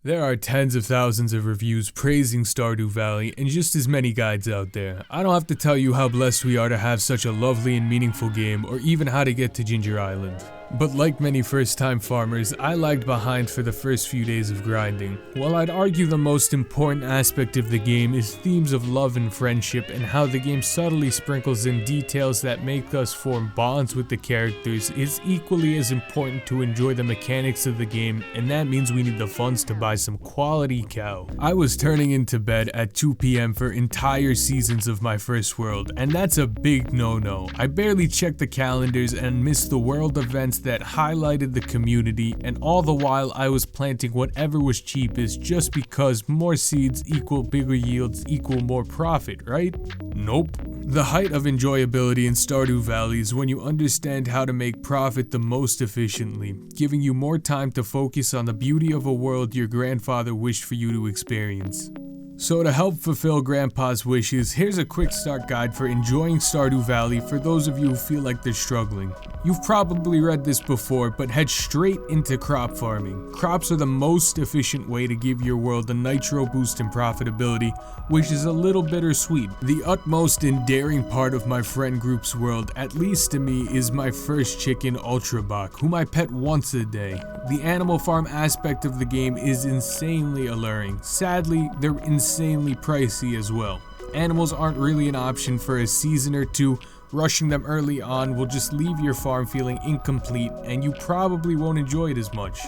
There are tens of thousands of reviews praising Stardew Valley and just as many guides out there. I don't have to tell you how blessed we are to have such a lovely and meaningful game or even how to get to Ginger Island. But like many first-time farmers, I lagged behind for the first few days of grinding. While I'd argue the most important aspect of the game is themes of love and friendship and how the game subtly sprinkles in details that make us form bonds with the characters, it's equally as important to enjoy the mechanics of the game, and that means we need the funds to buy some quality cow. I was turning into bed at 2 PM for entire seasons of my first world, and that's a big no-no. I barely checked the calendars and missed the world events that highlighted the community, and all the while I was planting whatever was cheapest just because more seeds equal bigger yields equal more profit, right? Nope. The height of enjoyability in Stardew Valley is when you understand how to make profit the most efficiently, giving you more time to focus on the beauty of a world your grandfather wished for you to experience. So to help fulfill Grandpa's wishes, here's a quick start guide for enjoying Stardew Valley for those of you who feel like they're struggling. You've probably read this before, but head straight into crop farming. Crops are the most efficient way to give your world a nitro boost in profitability, which is a little bittersweet. The utmost endearing part of my friend group's world, at least to me, is my first chicken, UltraBock, whom I pet once a day. The animal farm aspect of the game is insanely alluring. Sadly, they're insanely pricey as well. Animals aren't really an option for a season or two. Rushing them early on will just leave your farm feeling incomplete, and you probably won't enjoy it as much.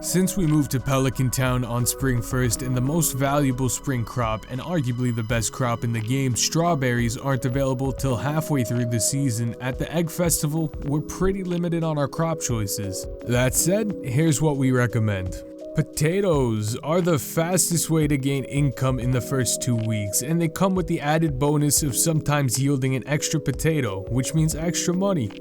Since we moved to Pelican Town on Spring 1st and the most valuable spring crop and arguably the best crop in the game, strawberries aren't available till halfway through the season, at the Egg Festival, we're pretty limited on our crop choices. That said, here's what we recommend. Potatoes are the fastest way to gain income in the first 2 weeks, and they come with the added bonus of sometimes yielding an extra potato, which means extra money.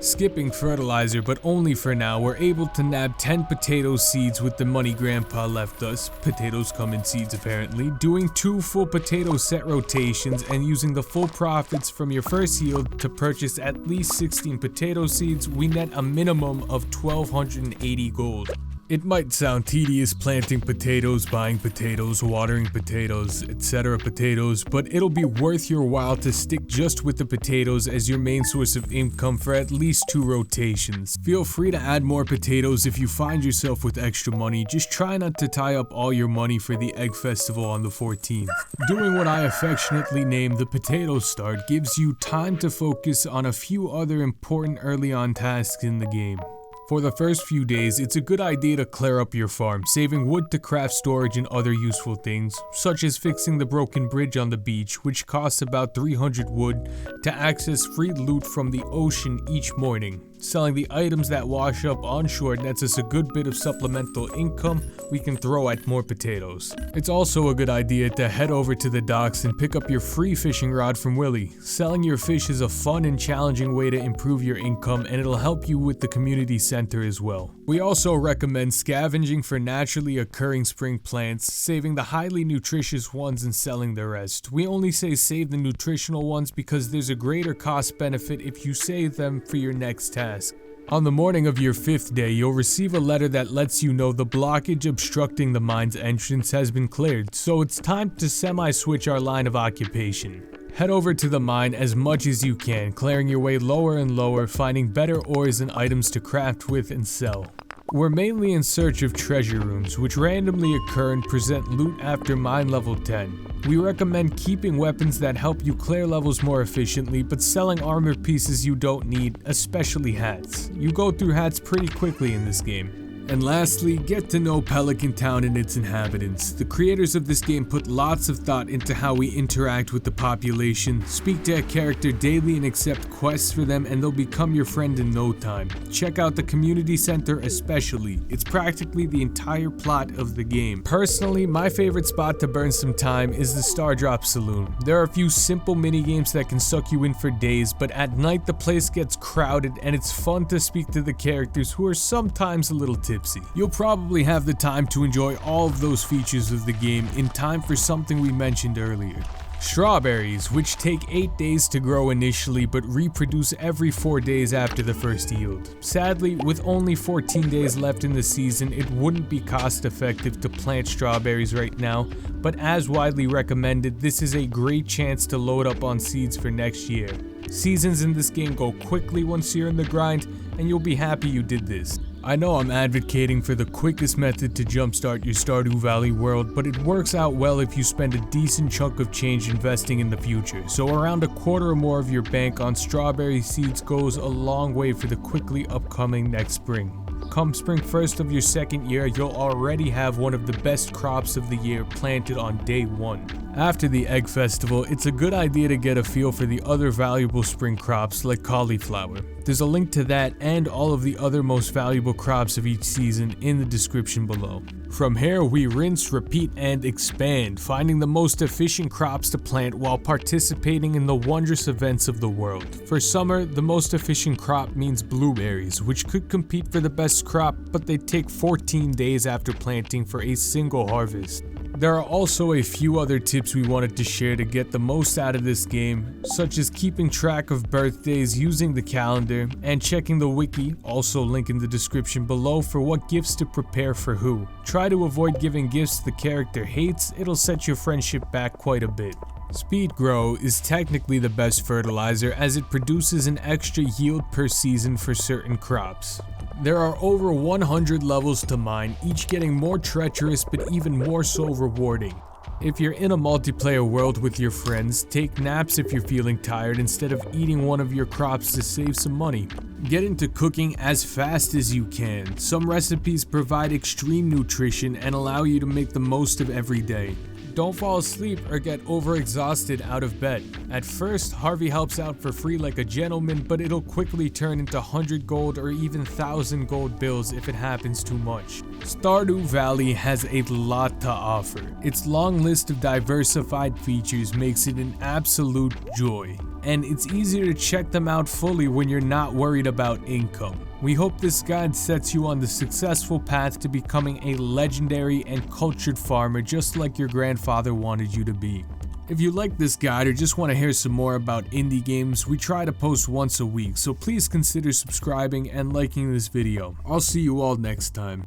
Skipping fertilizer, but only for now, we're able to nab 10 potato seeds with the money Grandpa left us. Potatoes come in seeds apparently. Doing 2 full potato set rotations and using the full profits from your first yield to purchase at least 16 potato seeds, we net a minimum of 1,280 gold. It might sound tedious planting potatoes, buying potatoes, watering potatoes, etc. potatoes, but it'll be worth your while to stick just with the potatoes as your main source of income for at least 2 rotations. Feel free to add more potatoes if you find yourself with extra money, just try not to tie up all your money for the Egg Festival on the 14th. Doing what I affectionately name the potato start gives you time to focus on a few other important early on tasks in the game. For the first few days, it's a good idea to clear up your farm, saving wood to craft storage and other useful things, such as fixing the broken bridge on the beach, which costs about 300 wood, to access free loot from the ocean each morning. Selling the items that wash up on shore nets us a good bit of supplemental income we can throw at more potatoes. It's also a good idea to head over to the docks and pick up your free fishing rod from Willie. Selling your fish is a fun and challenging way to improve your income, and it'll help you with the community center as well. We also recommend scavenging for naturally occurring spring plants, saving the highly nutritious ones and selling the rest. We only say save the nutritional ones because there's a greater cost benefit if you save them for your next task. On the morning of your 5th day, you'll receive a letter that lets you know the blockage obstructing the mine's entrance has been cleared, so it's time to semi-switch our line of occupation. Head over to the mine as much as you can, clearing your way lower and lower, finding better ores and items to craft with and sell. We're mainly in search of treasure rooms, which randomly occur and present loot after mine level 10. We recommend keeping weapons that help you clear levels more efficiently, but selling armor pieces you don't need, especially hats. You go through hats pretty quickly in this game. And lastly, get to know Pelican Town and its inhabitants. The creators of this game put lots of thought into how we interact with the population, speak to a character daily and accept quests for them, and they'll become your friend in no time. Check out the community center especially. It's practically the entire plot of the game. Personally, my favorite spot to burn some time is the Star Drop Saloon. There are a few simple minigames that can suck you in for days, but at night the place gets crowded and it's fun to speak to the characters who are sometimes a little tipsy. You'll probably have the time to enjoy all of those features of the game in time for something we mentioned earlier. Strawberries, which take 8 days to grow initially but reproduce every 4 days after the first yield. Sadly, with only 14 days left in the season, it wouldn't be cost effective to plant strawberries right now, but as widely recommended, this is a great chance to load up on seeds for next year. Seasons in this game go quickly once you're in the grind, and you'll be happy you did this. I know I'm advocating for the quickest method to jumpstart your Stardew Valley world, but it works out well if you spend a decent chunk of change investing in the future, so around a quarter or more of your bank on strawberry seeds goes a long way for the quickly upcoming next spring. Come spring 1st of your second year, you'll already have one of the best crops of the year planted on day 1. After the Egg Festival, it's a good idea to get a feel for the other valuable spring crops like cauliflower. There's a link to that and all of the other most valuable crops of each season in the description below. From here, we rinse, repeat, and expand, finding the most efficient crops to plant while participating in the wondrous events of the world. For summer, the most efficient crop means blueberries, which could compete for the best crop, but they take 14 days after planting for a single harvest. There are also a few other tips we wanted to share to get the most out of this game, such as keeping track of birthdays using the calendar, and checking the wiki, also link in the description below, for what gifts to prepare for who. Try to avoid giving gifts the character hates, it'll set your friendship back quite a bit. Speed Grow is technically the best fertilizer as it produces an extra yield per season for certain crops. There are over 100 levels to mine, each getting more treacherous but even more so rewarding. If you're in a multiplayer world with your friends, take naps if you're feeling tired instead of eating one of your crops to save some money. Get into cooking as fast as you can. Some recipes provide extreme nutrition and allow you to make the most of every day. Don't fall asleep or get overexhausted out of bed. At first, Harvey helps out for free like a gentleman, but it'll quickly turn into 100 gold or even 1,000 gold bills if it happens too much. Stardew Valley has a lot to offer. Its long list of diversified features makes it an absolute joy, and it's easier to check them out fully when you're not worried about income. We hope this guide sets you on the successful path to becoming a legendary and cultured farmer just like your grandfather wanted you to be. If you like this guide or just want to hear some more about indie games, we try to post once a week, so please consider subscribing and liking this video. I'll see you all next time.